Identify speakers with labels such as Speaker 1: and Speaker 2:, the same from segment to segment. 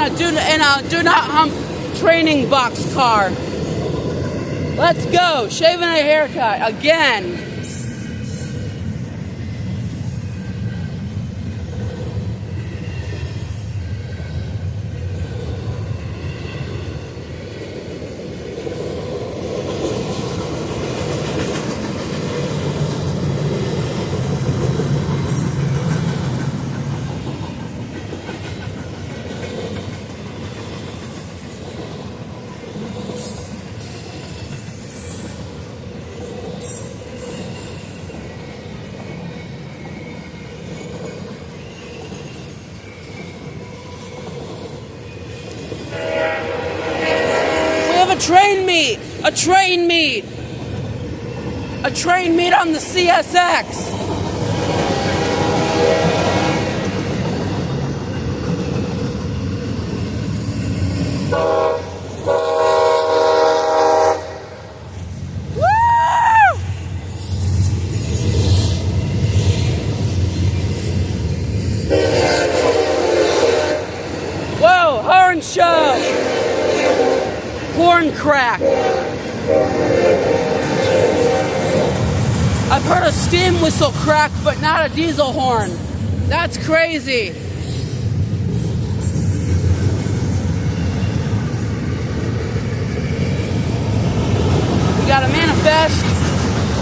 Speaker 1: a do not hump training box car. Let's go. Shaving a haircut again. A train meet on the CSX. Whoa, horn show. Horn crack. I've heard a steam whistle crack, but not a diesel horn. That's crazy. We got a manifest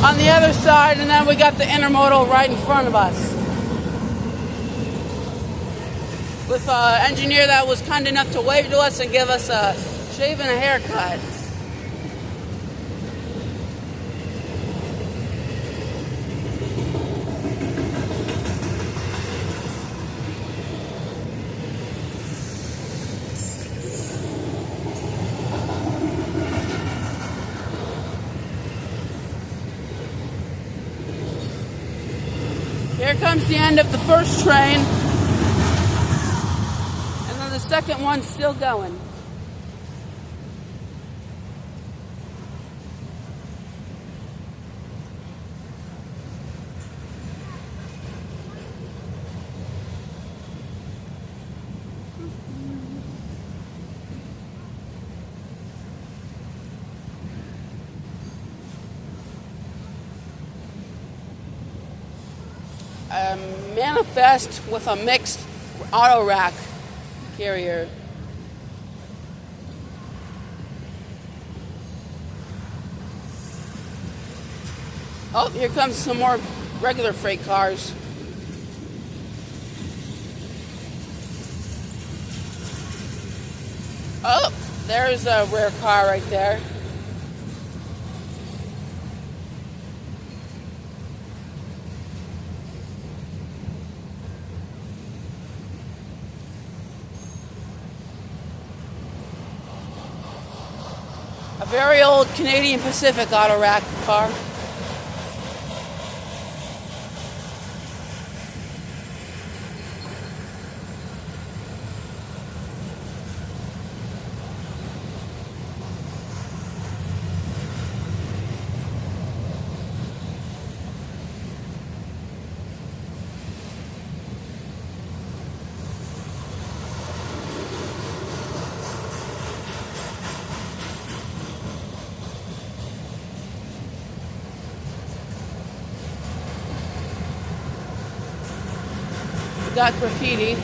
Speaker 1: on the other side, and then we got the intermodal right in front of us. With an engineer that was kind enough to wave to us and give us a shave and a haircut. Here comes the end of the first train, and then the second one's still going. Manifest with a mixed auto rack carrier. Oh, here comes some more regular freight cars. Oh, there's a rare car right there. A very old Canadian Pacific auto rack car. Got graffiti.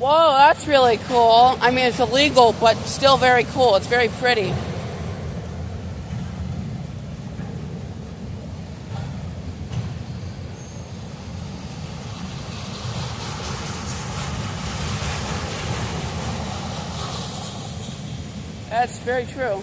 Speaker 1: Whoa, that's really cool. I mean, it's illegal, but still very cool. It's very pretty. That's very true.